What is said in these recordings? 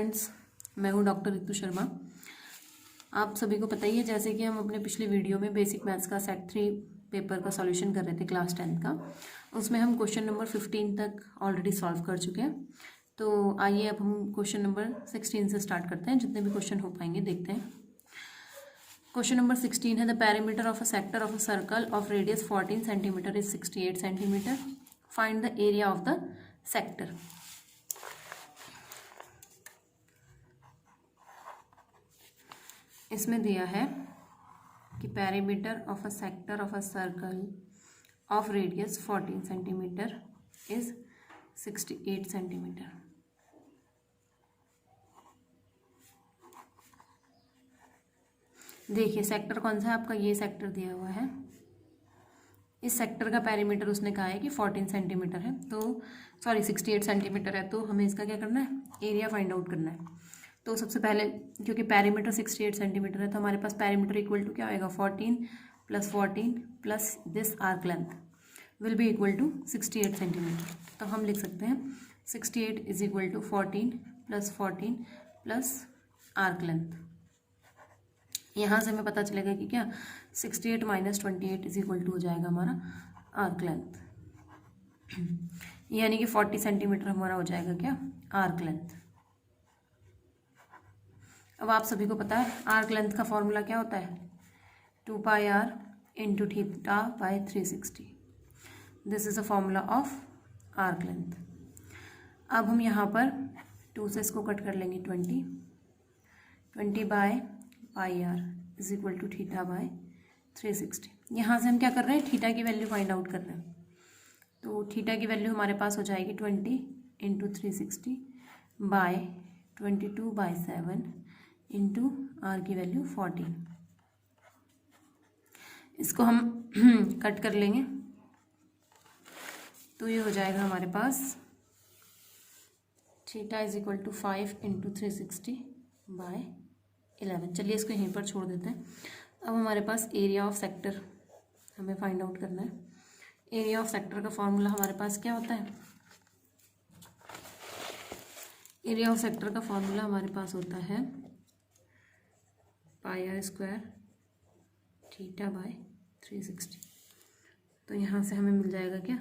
Friends, मैं हूं doctor Ritu Sharma. आप सभी को पता ही है, जैसे कि हम अपने पिछले वीडियो में बेसिक मैथ्स का सेट 3 पेपर का सॉल्यूशन कर रहे थे क्लास 10 का। उसमें हम क्वेश्चन नंबर 15 तक ऑलरेडी सॉल्व कर चुके हैं। तो आइए अब हम क्वेश्चन नंबर 16 से स्टार्ट करते हैं। जितने भी क्वेश्चन हो पाएंगे देखते हैं। क्वेश्चन नंबर 16 है, the parameter of a sector of a circle of radius 14 centimetre is 68 centimetre. Find the area of the sector. इसमें दिया है कि parameter of a sector of a circle of radius 14 centimetre is 68 centimetre. देखिए sector कौन सा है आपका, ये सेक्टर दिया हुआ है। इस सेक्टर का पैरामीटर उसने कहा है कि 14 सेंटीमीटर है, तो 68 सेंटीमीटर है। तो हमें इसका क्या करना है, एरिया फाइंड आउट करना है। तो सबसे पहले क्योंकि पैरामीटर 68 सेंटीमीटर है, तो हमारे पास पैरामीटर इक्वल टू क्या आएगा, 14 plus this arc length will be equal to 68 centimetre. तो हम लिख सकते हैं 68 is equal to 14 plus arc length. यहाँ से हमें पता चलेगा कि क्या 68 माइनस 28 इज इक्वल टू हो जाएगा हमारा आर्क लेंथ, यानी कि 40 सेंटीमीटर हमारा हो जाएगा क्या, आर्क लेंथ। अब आप सभी को पता है आर्क लेंथ का फॉर्मूला क्या होता है, 2 pi R into theta by 360। This is a formula of arc length. अब हम यहाँ पर 2 से इसको कट कर लेंगे, 20 by pi r is equal to theta by 360। यहाँ से हम क्या कर रहे हैं, थीटा की वैल्यू फाइंड आउट कर रहे हैं। तो थीटा की वैल्यू हमारे पास हो जाएगी 20 इंटू 360 बाय 22/7 इंटू आर की वैल्यू 14। इसको हम कट कर लेंगे, तो ये हो जाएगा हमारे पास theta is equal to 5 into 360 by 11। चलिए इसको यहीं पर छोड़ देते हैं। अब हमारे पास एरिया ऑफ सेक्टर हमें फाइंड आउट करना है। एरिया ऑफ सेक्टर का फॉर्मूला हमारे पास क्या होता है, एरिया ऑफ सेक्टर का फॉर्मूला हमारे पास होता है पाई आर स्क्वायर थीटा बाय 360। तो यहाँ से हमें मिल जाएगा क्या,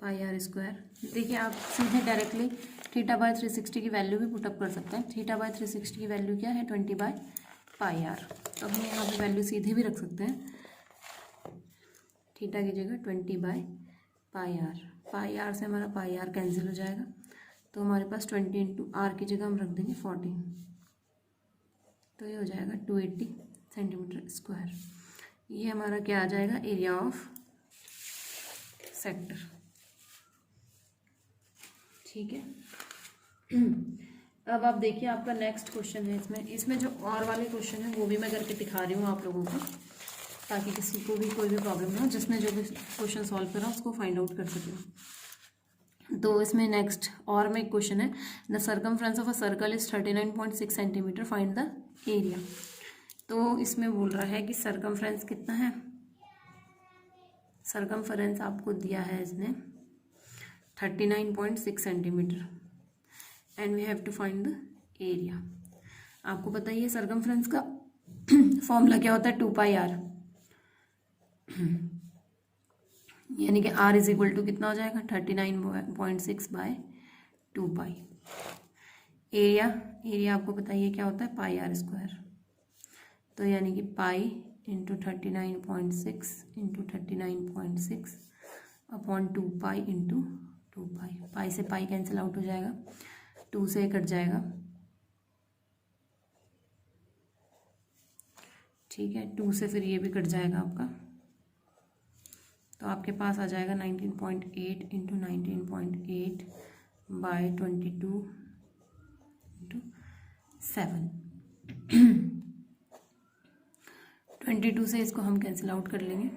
पाई आर स्क्वायर। देखिए आप सीधे डायरेक्टली थीटा बाय 360 की वैल्यू भी पुटअप कर सकते हैं। थीटा बाय 360 की वैल्यू क्या है, 20 बाय पाई आर। तो हम यहाँ पे वैल्यू सीधे भी रख सकते हैं, थीटा की जगह 20 by pi r. Pi r से हमारा पाई आर कैंसिल हो जाएगा, तो हमारे पास 20 इंटू आर की जगह हम रख देंगे 14। तो ये हो जाएगा 280 सेंटीमीटर स्क्वायर। ये हमारा क्या आ जाएगा, एरिया ऑफ सेक्टर। ठीक है। अब आप देखिए आपका नेक्स्ट क्वेश्चन है। इसमें जो और वाले क्वेश्चन है वो भी मैं करके दिखा रही हूँ आप लोगों को, ताकि किसी को भी कोई भी प्रॉब्लम ना हो, जिसने जो भी क्वेश्चन सॉल्व करा उसको फाइंड आउट कर सके। तो इसमें नेक्स्ट और में एक क्वेश्चन है, the circumference of a circle is 39.6 centimetre, find the area. तो इसमें बोल रहा है कि सर्कमफ्रेंस कितना है, सर्कमफ्रेंस आपको दिया है इसने 39.6 centimetre and we have to find the area. आपको पता ही है सर्कमफ्रेंस का फॉर्मूला क्या होता है, 2 पाई आर, यानी कि आर इज इक्वल टू कितना हो जाएगा, 39.6 बाय 2 पाई। एरिया आपको बताइए क्या होता है, पाई आर स्क्वायर। तो यानी कि pi into 39.6 into 39.6 upon 2 pi into 2 पाई। पाई से पाई कैंसिल आउट हो जाएगा, 2 से कट जाएगा। ठीक है, 2 से फिर ये भी कट जाएगा आपका, तो आपके पास आ जाएगा 19.8 इंटू 19.8 बाय 22 इंटू 7। 22 से इसको हम कैंसिल आउट कर लेंगे,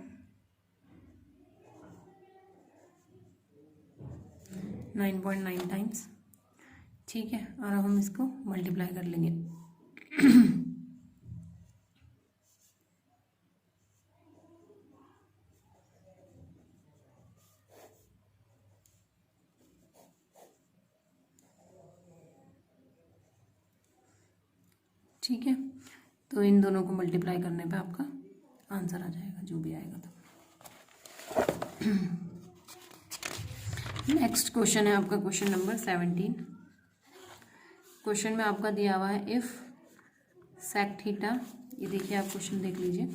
9.9 टाइम्स। ठीक है, और अब हम इसको मल्टीप्लाई कर लेंगे। ठीक है, तो इन दोनों को मल्टीप्लाई करने पे आपका आंसर आ जाएगा, जो भी आएगा। तो नेक्स्ट क्वेश्चन है आपका क्वेश्चन नंबर 17। क्वेश्चन में आपका दिया हुआ है इफ़ सेक थीटा, ये देखिए आप क्वेश्चन देख लीजिए,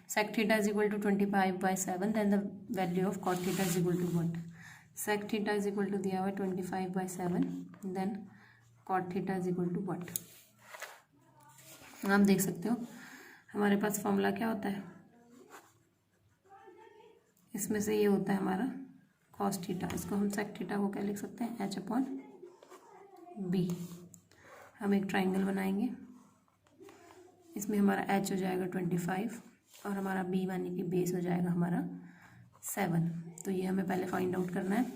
sec theta is equal to 25/7 then the value of cot theta is equal to what. Sec theta is equal to दिया हुआ है 25/7 then cot theta is equal to what. आप देख सकते हो हमारे पास फॉर्मूला क्या होता है, इसमें से ये होता है हमारा कॉस थीटा, इसको हम सेक थीटा को क्या लिख सकते हैं, h/b। हम एक ट्राइंगल बनाएंगे, इसमें हमारा h हो जाएगा 25 और हमारा b माने कि बेस हो जाएगा हमारा 7। तो ये हमें पहले फाइंड आउट करना है।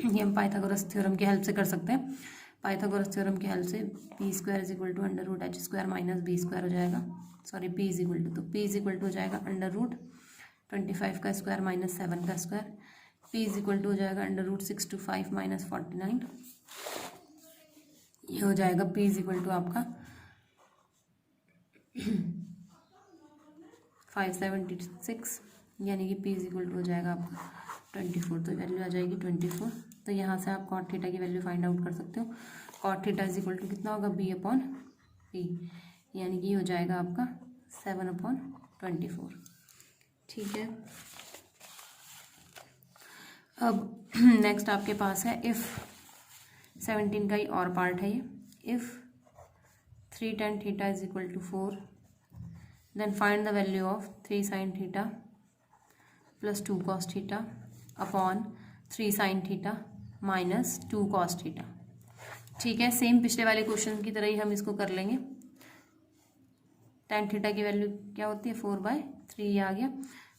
ये हम पाइथागोरस थ्योरम की हेल्प से कर सकते हैं। पाइथागोरस थ्योरम की हेल्प से p² is equal to √h² minus b² हो जाएगा, sorry p is equal to, तो p इज इक्वल टू हो जाएगा √25 का स्क्वायर माइनस 7 का square, p is equal to हो जाएगा √625 माइनस 49। ये हो जाएगा p इज इक्वल टू आपका 576, यानी कि p इज इक्वल टू हो जाएगा आपका 24। तो वैल्यू आ जाएगी 24। तो यहाँ से आप कॉट थीटा की वैल्यू फाइंड आउट कर सकते हो। Cot theta is equal to कितना होगा, b/p, यानी कि हो जाएगा आपका 7/24। ठीक है, अब नेक्स्ट आपके पास है इफ़ 17 का ही और पार्ट है ये, if 3 tan theta is equal to 4 then find the value of 3 sin theta plus 2 cos theta upon 3 sin theta minus 2 cos theta. ठीक है, सेम पिछले वाले क्वेश्चन की तरह ही हम इसको कर लेंगे। tan थीटा की वैल्यू क्या होती है, 4/3, ये आ गया।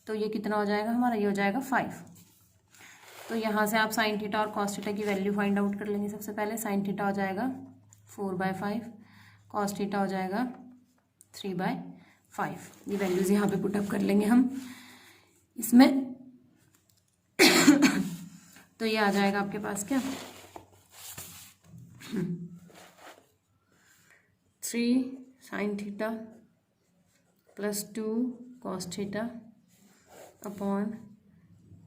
तो ये कितना हो जाएगा हमारा, ये हो जाएगा 5। तो यहाँ से आप साइन थीटा और कॉस थीटा की वैल्यू फाइंड आउट कर लेंगे। सबसे पहले साइन थीटा हो जाएगा 4/5, कॉस थीटा हो जाएगा 3/5। ये वैल्यूज़ यहाँ पे पुटअप कर लेंगे हम इसमें। तो ये आ जाएगा आपके पास क्या, 3 sin theta plus 2 cos theta upon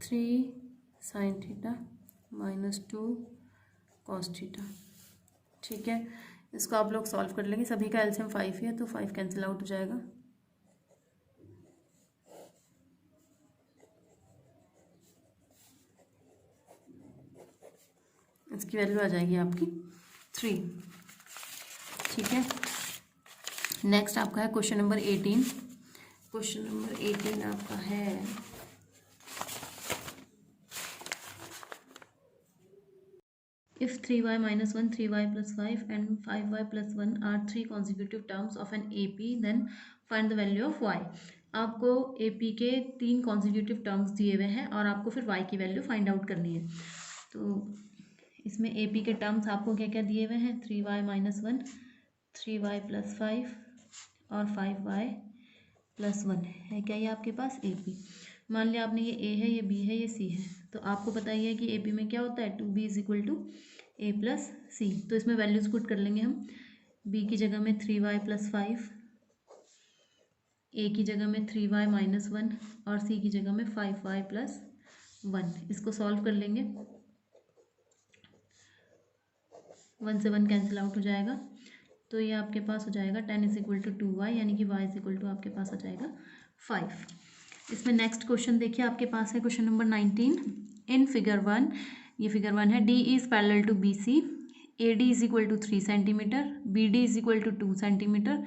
3 sin theta minus 2 cos theta. ठीक है, इसको आप लोग सॉल्व कर लेंगे। सभी का एलसीएम 5 ही है, तो 5 कैंसिल आउट हो जाएगा। इसकी वैल्यू आ जाएगी आपकी 3। ठीक है, नेक्स्ट आपका है क्वेश्चन नंबर 18। क्वेश्चन नंबर 18 आपका है if 3y minus 1, 3y plus 5 and 5y plus 1 are 3 consecutive terms of an AP, then find the value of y। आपको AP के 3 consecutive terms दिए हुए हैं और आपको फिर y की वैल्यू फाइंड आउट करनी है। तो इसमें AP के टर्म्स आपको क्या क्या दिए हुए हैं, 3y minus 1, 3y plus 5 और 5y plus 1 है क्या ये आपके पास AP। मान लिया आपने ये A है, ये B है, ये C है। तो आपको पता ही है कि AP में क्या होता है, 2b is equal to a plus C. तो इसमें वैल्यूज पुट कर लेंगे हम। b की जगह में 3y प्लस 5, a की जगह में 3y माइनस 1 और c की जगह में 5y प्लस 1। इसको सॉल्व कर लेंगे, 1 से 1 कैंसिल आउट हो जाएगा। तो ये आपके पास हो जाएगा 10 इज इक्वल टू 2y, यानी कि y इज इक्वल टू आपके पास आ जाएगा 5। इसमें नेक्स्ट क्वेश्चन देखिए आपके पास है क्वेश्चन नंबर 19। इन फिगर 1, ये फिगर 1 है, D is parallel to B C, A D is equal to 3 centimetre, B D is equal to 2 centimetre.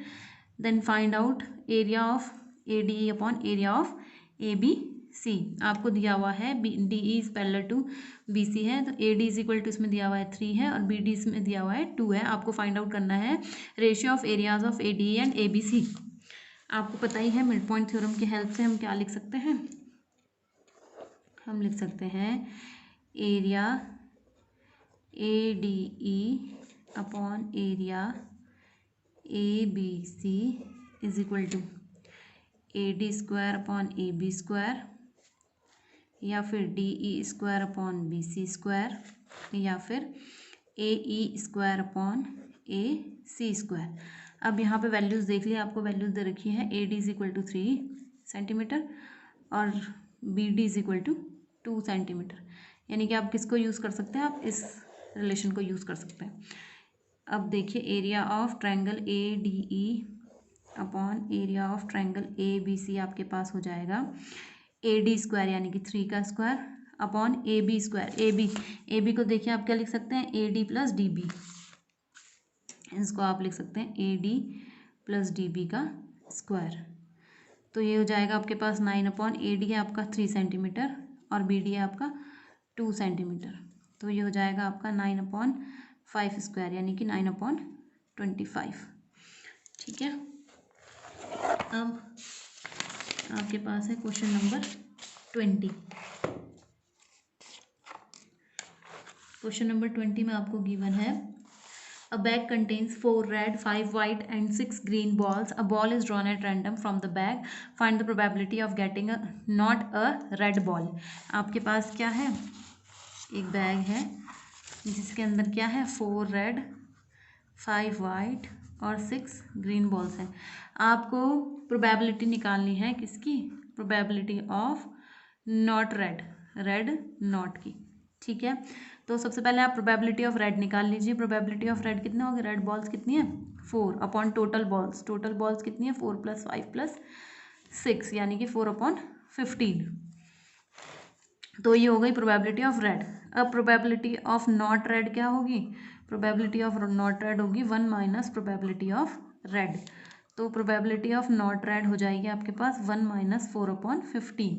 Then find out area of A D upon area of A B C. आपको दिया हुआ है D is parallel to B C है, तो A D is equal to इसमें दिया हुआ है 3 है और बी डी इसमें दिया हुआ है 2 है। आपको फाइंड आउट करना है ratio of areas of A D and A B C. आपको पता ही है मिड पॉइंट थ्योरम की हेल्प से हम क्या लिख सकते हैं, हम लिख सकते हैं area A D E upon area A B C is equal to A D square upon A B square, या फिर D E square upon B C square, या फिर A E square upon A C square. अब यहाँ पे values देख लिया, आपको वैल्यूज़ दे रखी है A D is equal to 3 centimetre और B D is equal to 2 centimetre, यानी कि आप किसको यूज़ कर सकते हैं, आप इस रिलेशन को यूज़ कर सकते हैं। अब देखिए area of triangle A D E upon area of triangle A B C आपके पास हो जाएगा ए डी स्क्वायर यानी कि 3 का square upon A B square. A B को देखिए आप क्या लिख सकते हैं, A D plus D B, इसको आप लिख सकते हैं A D plus D B का स्क्वायर। तो ये हो जाएगा आपके पास 9 अपॉन ए डी है आपका 3 सेंटीमीटर और बी डी है आपका 2 सेंटीमीटर, तो ये हो जाएगा आपका 9 अपॉन 5 स्क्वायर यानी कि 9 अपॉन 25। ठीक है, अब आपके पास है क्वेश्चन नंबर 20। क्वेश्चन नंबर 20 में आपको गिवन है a bag contains 4 red, 5 white and 6 green balls. A ball is drawn at random from the bag. Find the probability of getting not a red ball. आपके पास क्या है, एक bag है जिसके अंदर क्या है 4 रेड 5 वाइट और 6 ग्रीन बॉल्स हैं। आपको प्रोबेबिलिटी निकालनी है किसकी, probability of not red not की। ठीक है, तो सबसे पहले आप प्रोबेबिलिटी ऑफ रेड निकाल लीजिए। प्रोबेबिलिटी ऑफ रेड कितना होगा, रेड बॉल्स कितनी है 4 अपॉन टोटल बॉल्स कितनी है 4 + 5 + 6 यानी कि 4 अपॉन 15। तो ये हो गई प्रोबेबिलिटी ऑफ रेड। अब प्रोबेबिलिटी ऑफ नॉट रेड क्या होगी, प्रोबेबिलिटी ऑफ नॉट रेड होगी 1 माइनस प्रोबेबिलिटी ऑफ रेड। तो प्रोबेबिलिटी ऑफ नॉट रेड हो जाएगी आपके पास 1 - 4 अपॉन 15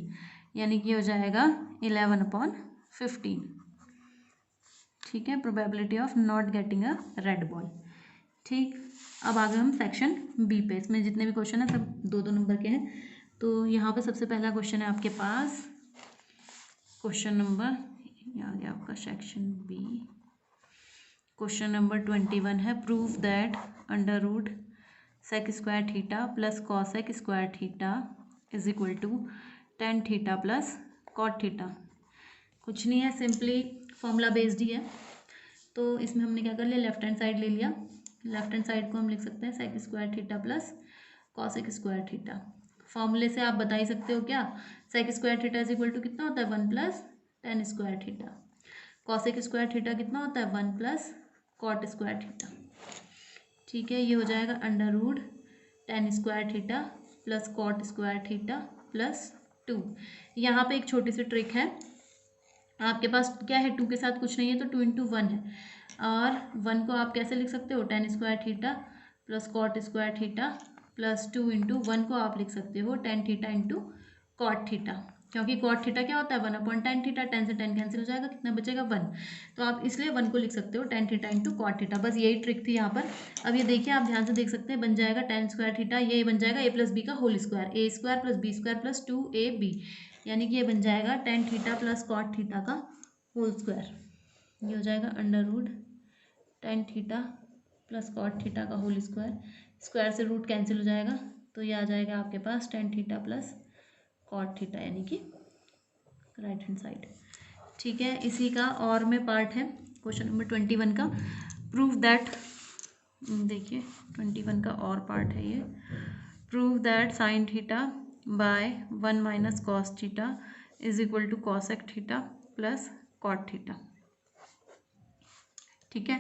यानी कि हो जाएगा 11 अपॉन 15। ठीक है, probability of not getting a red ball. ठीक, अब आ गए हम सेक्शन बी पे। इसमें जितने भी क्वेश्चन हैं सब 2-2 नंबर के हैं। तो यहाँ पे सबसे पहला क्वेश्चन है आपके पास क्वेश्चन नंबर, आ गया आपका सेक्शन बी। क्वेश्चन नंबर 21 है prove that under root sec square theta plus cosec square theta is equal to tan theta plus cot theta. कुछ नहीं है, सिंपली फॉर्मूला बेस्ड ही है। तो इसमें हमने क्या कर लिया, लेफ्ट हैंड साइड ले लिया। लेफ्ट हैंड साइड को हम लिख सकते हैं sec square theta plus cosec square theta. फॉर्मूले से आप बता ही सकते हो क्या, sec square theta is equal to कितना होता है 1 + tan square theta. Cosec square theta कितना होता है 1 + कॉट स्क्वायर थीटा। ठीक है, ये हो जाएगा under root tan square theta plus cot square theta plus 2। यहाँ पे एक छोटी सी ट्रिक है, आपके पास क्या है 2 के साथ कुछ नहीं है तो 2 × 1 है, और 1 को आप कैसे लिख सकते हो tan square theta plus cot square theta plus 2 × 1 को आप लिख सकते हो टेन थीटा × कॉट थीटा, क्योंकि कॉट थीटा क्या होता है 1/10 थीटा, 10 से 10 कैंसिल हो जाएगा, कितना बचेगा 1। तो आप इसलिए 1 को लिख सकते हो टेन थीटा × कॉट थीटा। बस यही ट्रिक थी यहाँ पर। अब ये देखिए आप ध्यान से देख सकते हैं, बन जाएगा टेन स्क्वायर थीटा, ये बन जाएगा a + b का whole square, a² + b² + 2ab, यानी कि ये बन जाएगा tan theta plus cot theta का होल स्क्वायर। ये हो जाएगा under root tan theta plus cot theta का होल स्क्वायर, स्क्वायर से रूट कैंसिल हो जाएगा, तो ये आ जाएगा आपके पास tan theta plus cot theta यानी कि राइट हैंड साइड। ठीक है, इसी का और में पार्ट है क्वेश्चन नंबर 21 का प्रूव दैट, देखिए 21 का और पार्ट है ये, prove that sine theta by 1 - cos theta is equal to cosec theta plus cot theta. ठीक है,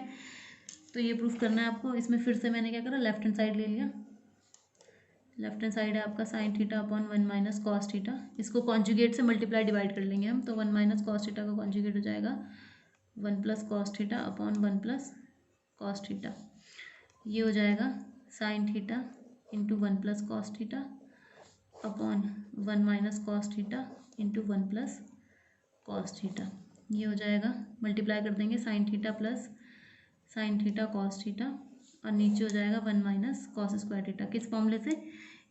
तो ये प्रूफ करना है आपको। इसमें फिर से मैंने क्या करा, लेफ्ट हैंड साइड ले लिया। लेफ्ट हैंड साइड है आपका sine theta upon 1 - cos theta, इसको कॉन्जुगेट से मल्टीप्लाई डिवाइड कर लेंगे हम, तो 1 - कॉस थीटा का कॉन्जुगेट हो जाएगा 1 + cos theta upon 1 + cos theta. ये हो जाएगा sine theta × 1 + cos theta upon 1 - cos theta × 1 + cos theta. ये हो जाएगा, मल्टीप्लाई कर देंगे sign theta plus sine theta cos theta, और नीचे हो जाएगा 1 - कॉस स्क्वायर थीटा। किस फॉर्मूले से,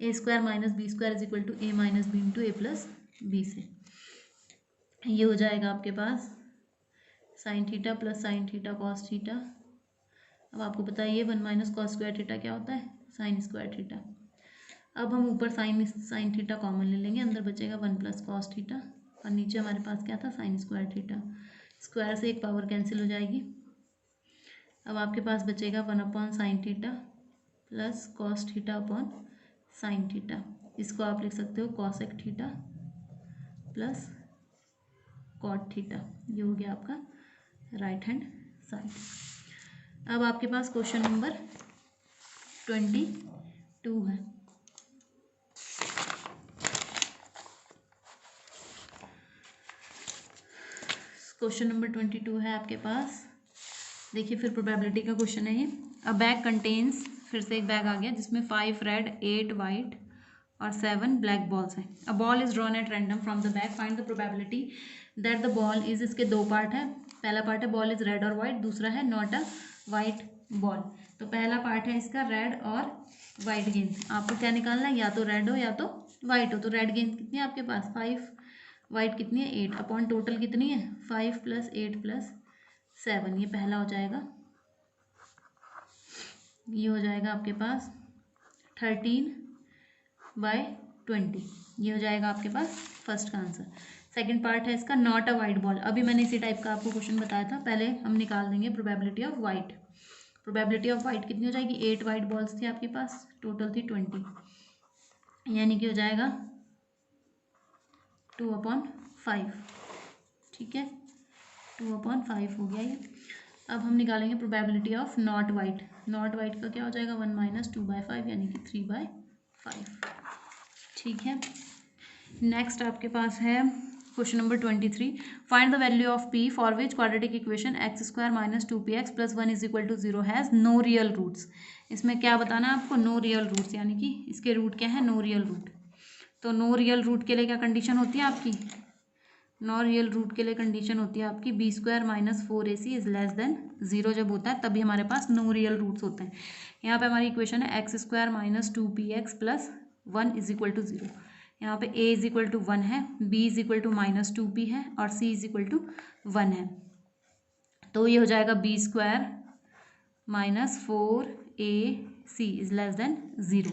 a² - b² is equal to a - b × a + b से। ये हो जाएगा आपके पास sine theta plus sine theta cos theta. अब आपको बताइए 1 - कॉस स्क्वायर थीटा क्या होता है, साइन स्क्वायर थीटा। अब हम ऊपर साइन थीटा कॉमन ले लेंगे, अंदर बचेगा 1 + कॉस थीटा, और नीचे हमारे पास क्या था साइन स्क्वायर थीटा। स्क्वायर से एक पावर कैंसिल हो जाएगी। अब आपके पास बचेगा 1/sin theta plus cos theta upon sine theta. इसको आप लिख सकते हो cosec theta plus cot theta. ये हो गया आपका राइट हैंड साइड। अब आपके पास क्वेश्चन नंबर 22 है। क्वेश्चन नंबर 22 है आपके पास। देखिए फिर प्रोबेबिलिटी का क्वेश्चन है ये। अ बैग कंटेन्स, फिर से एक बैग आ गया जिसमें 5 रेड 8 वाइट और 7 ब्लैक बॉल्स हैं। A ball is drawn at random from the bag, find the probability that the ball is, इसके दो पार्ट है। पहला पार्ट है बॉल इज रेड और वाइट, दूसरा है नॉट अ वाइट बॉल। तो पहला पार्ट है इसका रेड और वाइट गेंद। आपको क्या निकालना है, या तो रेड हो या तो वाइट हो। तो रेड गेंद कितनी है आपके पास 5, वाइट कितनी है 8, अपॉन टोटल कितनी है 5 + 8 + 7। ये पहला हो जाएगा, ये हो जाएगा आपके पास 13/20। ये हो जाएगा आपके पास फर्स्ट का आंसर। सेकंड पार्ट है इसका नॉट अ वाइट बॉल। अभी मैंने इसी टाइप का आपको क्वेश्चन बताया था। पहले हम निकाल देंगे probability of white. Probability of white कितनी हो जाएगी, 8 वाइट बॉल्स थी आपके पास, टोटल थी 20, यानी कि हो जाएगा 2/5। ठीक है, 2/5 हो गया ये। अब हम निकालेंगे probability of not white. Not white का क्या हो जाएगा 1 - 2/5 यानी कि 3/5। ठीक है, नेक्स्ट आपके पास है question number 23। Find the value of p for which quadratic equation x² - 2px + 1 = 0 has no real roots. इसमें क्या बताना है आपको, नो रियल रूट्स, यानी कि इसके रूट क्या है, नो रियल रूट। तो नो रियल रूट के लिए क्या कंडीशन होती है आपकी, नो रियल रूट के लिए कंडीशन होती है आपकी b² - 4ac is less than 0। जब होता है तभी हमारे पास नो रियल रूट्स होते हैं। यहाँ पे हमारी इक्वेशन है x² - 2px + 1 = 0। यहाँ पे a = 1 है, b = -2p है और c = 1 है। तो ये हो जाएगा b² - 4ac is less than 0,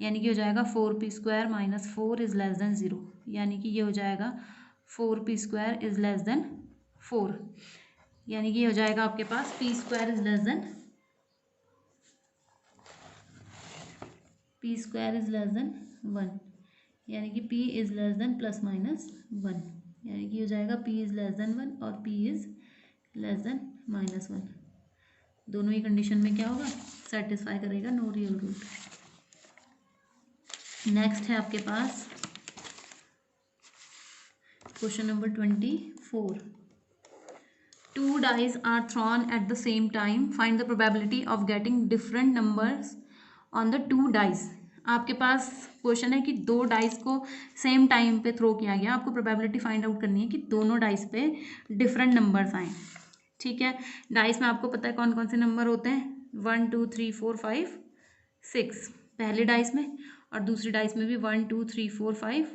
यानी कि हो जाएगा 4p² - 4 इज लेस देन 0, यानी कि ये हो जाएगा 4p² इज लेस देन 4, यानी कि ये हो जाएगा आपके पास p² इज लेस देन 1, यानी कि p इज लेस देन ±1, यानी कि हो जाएगा p इज लेस देन 1 और p इज लेस देन -1। दोनों ही कंडीशन में क्या होगा, सेटिस्फाई करेगा नो रियल रूट। नेक्स्ट है आपके पास question number 24। 2 dice are thrown at the same time. Find the probability of getting different numbers on the 2 dice. आपके पास question है कि 2 डाइस को सेम टाइम पे थ्रो किया गया। आपको प्रोबेबिलिटी फाइंड आउट करनी है कि दोनों डाइस पे डिफरेंट नंबर्स आए। ठीक है, डाइस में आपको पता है कौन कौन से नंबर होते हैं, 1 2 3 4 5 6 पहले डाइस में, और दूसरी डाइस में भी 1 2 3 4 5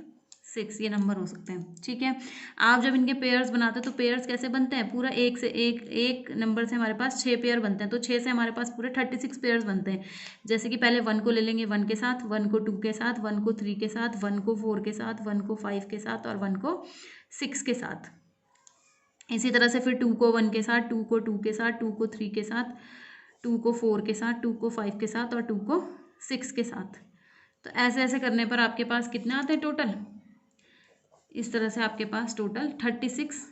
6 ये नंबर हो सकते हैं। ठीक है, आप जब इनके पेयर्स बनाते हैं तो पेयर्स कैसे बनते हैं, पूरा एक से एक नंबर से हमारे पास 6 पेयर बनते हैं। तो 6 से हमारे पास पूरे 36 पेयर्स बनते हैं। जैसे कि पहले 1 को ले लेंगे 1 के साथ, 1 को 2 के साथ, 1 को 3 के साथ, 1 को 4 के साथ, 1 को 5 के साथ और 1 को 6 के साथ। इसी तरह से फिर 2 को 1 के साथ, 2 को 2 के साथ, 2 को 3 के साथ, 2 को 4 के साथ, 2 को 5 के साथ और 2 को 6 के साथ। तो ऐसे ऐसे करने पर आपके पास कितने आते हैं टोटल, इस तरह से आपके पास टोटल 36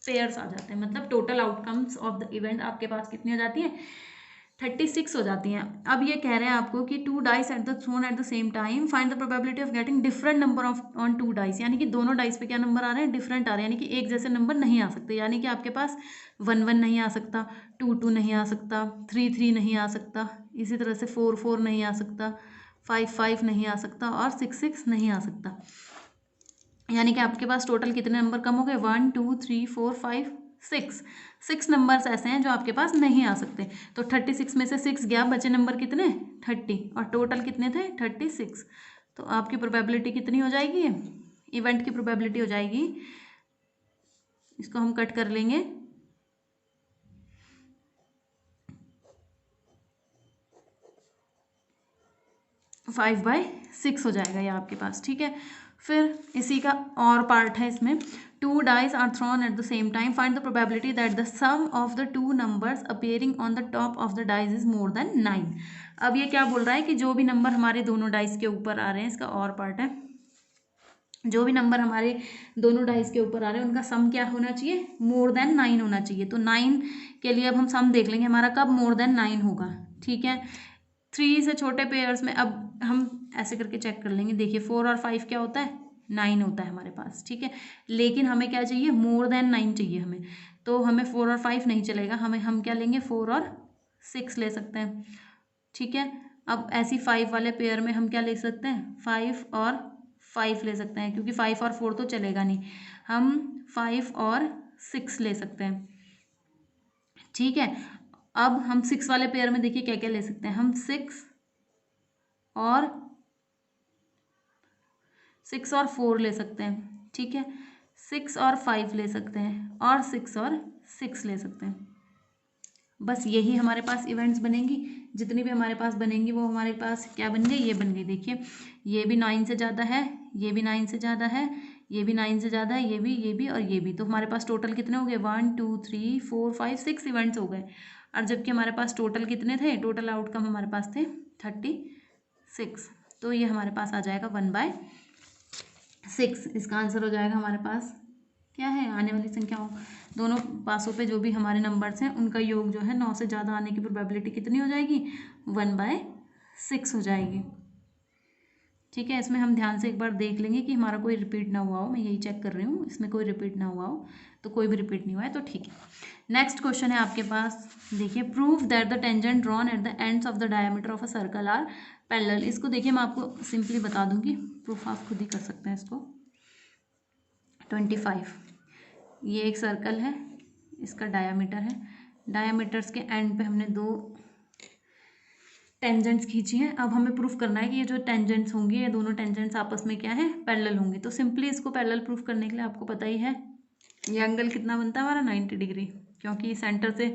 पेयर्स आ जाते हैं। मतलब total outcomes of the event आपके पास कितनी हो जाती है, 36 हो जाती हैं। अब ये कह रहे हैं आपको कि 2 dice at the thrown at the same time, find the probability of getting different number of on 2 dice, यानी कि दोनों डाइस पे क्या नंबर आ रहे हैं, डिफरेंट आ रहे हैं, यानी कि एक जैसे नंबर नहीं आ सकते। यानी कि आपके पास 1 1 नहीं आ सकता, 2 2 नहीं आ सकता, 3 3 नहीं आ सकता, इसी तरह से 4 4 नहीं आ सकता, 5 5 नहीं आ सकता और 6 6 नहीं आ सकता। यानी कि आपके पास टोटल कितने नंबर कम हो गए, 1 2 3 4 5 6 नंबर्स ऐसे हैं जो आपके पास नहीं आ सकते। तो 36 में से 6 गया, बचे नंबर कितने 30, और टोटल कितने थे 36। तो आपकी प्रोबेबिलिटी कितनी हो जाएगी, इवेंट की प्रोबेबिलिटी हो जाएगी, इसको हम कट कर लेंगे, 5/6 हो जाएगा ये आपके पास। ठीक है, फिर इसी का और पार्ट है इसमें, 2 dice are thrown at the same time, find the probability that the sum of the two numbers appearing on the top of the dice is more than 9। अब ये क्या बोल रहा है कि जो भी नंबर हमारे दोनों डाइस के ऊपर आ रहे हैं, इसका और पार्ट है, जो भी नंबर हमारे दोनों डाइस के ऊपर आ रहे हैं उनका सम क्या होना चाहिए, मोर देन 9 होना चाहिए। तो 9 के लिए अब हम सम देख लेंगे हमारा कब मोर देन 9 होगा, ठीक है। 3 से छोटे पेयर्स में अब हम ऐसे करके चेक कर लेंगे, देखिए 4 और 5 क्या होता है, 9 होता है हमारे पास, ठीक है। लेकिन हमें क्या चाहिए, मोर देन 9 चाहिए हमें, तो हमें 4 और 5 नहीं चलेगा, हम क्या लेंगे, 4 और 6 ले सकते हैं, ठीक है। अब ऐसी 5 वाले पेयर में हम क्या ले सकते हैं, 5 और 5 ले सकते हैं, क्योंकि 5 और 4 तो चलेगा नहीं, हम 5 और 6 ले सकते हैं, ठीक है। अब हम 6 वाले पेयर में देखिए क्या क्या ले सकते हैं, हम 6 और 4 ले सकते हैं, ठीक है। 6 और 5 ले सकते हैं, और 6 और 6 ले सकते हैं। बस यही हमारे पास इवेंट्स बनेंगी, जितनी भी हमारे पास बनेंगी वो हमारे पास क्या बन गई, ये बन गई। देखिए ये भी 9 से ज़्यादा है, ये भी 9 से ज़्यादा है, ये भी 9 से ज़्यादा है, ये भी और ये भी। तो हमारे पास टोटल कितने हो गए, 1 2 3 4 5 6 इवेंट्स हो गए। और जबकि हमारे पास टोटल कितने थे, टोटल आउटकम हमारे पास थे 36। तो ये हमारे पास आ जाएगा 1/6। इसका आंसर हो जाएगा हमारे पास क्या है, आने वाली संख्याओं दोनों पासों पे जो भी हमारे नंबर्स हैं उनका योग जो है 9 से ज़्यादा आने की प्रोबेबिलिटी कितनी हो जाएगी, 1/6 हो जाएगी, ठीक है। इसमें हम ध्यान से एक बार देख लेंगे कि हमारा कोई रिपीट ना हुआ हो, मैं यही चेक कर रही हूँ, इसमें कोई रिपीट ना हुआ हो, तो कोई भी रिपीट नहीं हुआ है तो ठीक है। नेक्स्ट क्वेश्चन है आपके पास, देखिए prove that the tangent drawn at the ends of the diameter of a circle are parallel. इसको देखिए मैं आपको सिंपली बता दूंगी, प्रूफ आप खुद ही कर सकते हैं इसको। 25, ये एक सर्कल है, इसका डायामीटर है, डायामीटर्स के एंड पे हमने दो टेंजेंट्स खींची हैं। अब हमें प्रूफ करना है कि ये जो टेंजेंट्स होंगे, ये दोनों टेंजेंट्स आपस में क्या है, पैरेलल होंगे। तो सिंपली इसको पैरेलल प्रूफ करने के लिए आपको पता ही है ये एंगल कितना बनता है हमारा, 90 डिग्री, क्योंकि सेंटर से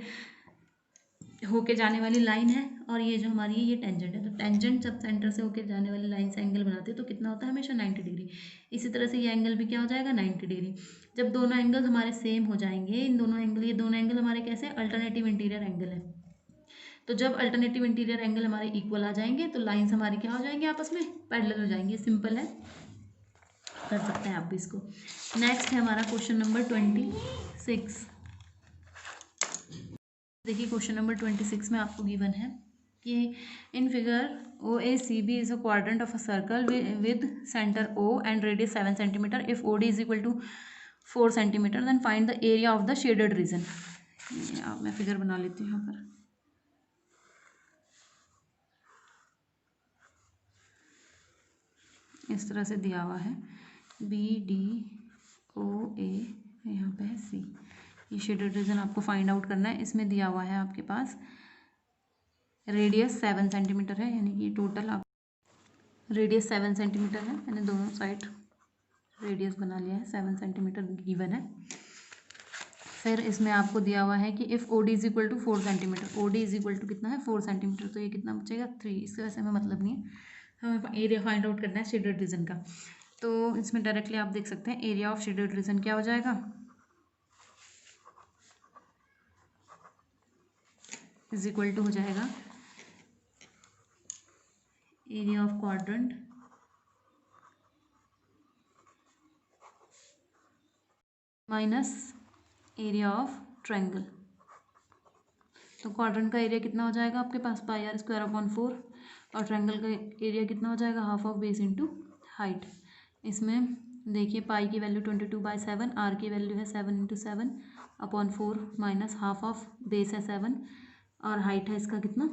होके जाने वाली लाइन है और ये जो हमारी ये टेंजेंट है। तो टेंजेंट जब सेंटर से होके जाने वाली लाइन से एंगल बनाते हैं तो कितना होता है, हमेशा 90 डिग्री। इसी तरह से ये एंगल भी क्या हो जाएगा, 90 डिग्री। जब दोनों एंगल हमारे सेम हो जाएंगे, इन दोनों एंगल, ये दोनों एंगल हमारे कैसे, अल्टरनेटिव इंटीरियर एंगल है। तो जब अल्टरनेटिव इंटीरियर एंगल हमारे इक्वल आ जाएंगे तो लाइन्स हमारी क्या हो जाएंगी, आपस में पैरेलल हो जाएंगी। सिंपल है, कर सकते हैं आप भी इसको। नेक्स्ट है हमारा क्वेश्चन नंबर 26। देखिए क्वेश्चन नंबर 26 में आपको गिवन है कि in figure OACB is a quadrant of a circle with centre O and radius 7 centimetre. If OD is equal to 4 centimetre then find the area of the shaded region. मैं figure बना लेती हूँ यहाँ पर। इस तरह से दिया हुआ है BDOA, यहाँ पे है C। ये शेडेड रीजन आपको फाइंड आउट करना है। इसमें दिया हुआ है आपके पास रेडियस 7 सेंटीमीटर है, यानी कि टोटल आप रेडियस 7 सेंटीमीटर है, मैंने दोनों साइड रेडियस बना लिया है, 7 सेंटीमीटर गिवन है। फिर इसमें आपको दिया हुआ है कि if OD is equal to 4 centimetre, OD is equal to कितना है, 4 सेंटीमीटर, तो ये कितना बचेगा, 3। इससे वैसे हमें मतलब नहीं है, हमें एरिया फाइंड आउट करना है शेडेड रीजन का। तो इसमें डायरेक्टली आप देख सकते हैं एरिया ऑफ शेडेड रीजन क्या हो जाएगा, इज इक्वल टू हो जाएगा area of quadrant minus area of triangle. तो क्वाड्रेंट का एरिया कितना हो जाएगा आपके पास, πr² / 4, और ट्रायंगल का एरिया कितना हो जाएगा, half of base into height. इसमें देखिए पाई की वैल्यू 22/7, आर की वैल्यू है 7 × 7/4 माइनस हाफ ऑफ बेस है 7 और हाइट है इसका कितना,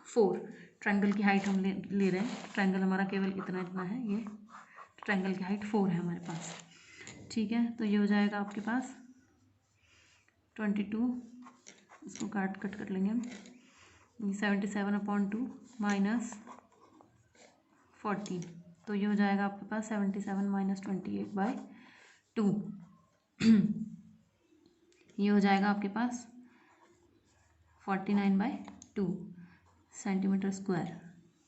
4। ट्रायंगल की हाइट हम ले रहे हैं, ट्रायंगल हमारा केवल इतना इतना है, ये ट्रायंगल की हाइट 4 है हमारे पास, ठीक है। तो ये हो जाएगा आपके पास 22, इसको कट कर लेंगे हम, 77/2 माइनस 14, तो ये हो जाएगा आपके पास 77 - 28/2। ये हो जाएगा आपके पास 49/2 सेंटीमीटर स्क्वायर,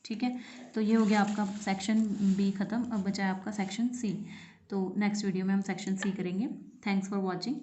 ठीक है, तो ये हो गया आपका सेक्शन बी ख़त्म। अब बचा है आपका सेक्शन सी। तो नेक्स्ट वीडियो में हम सेक्शन सी करेंगे। Thanks for watching.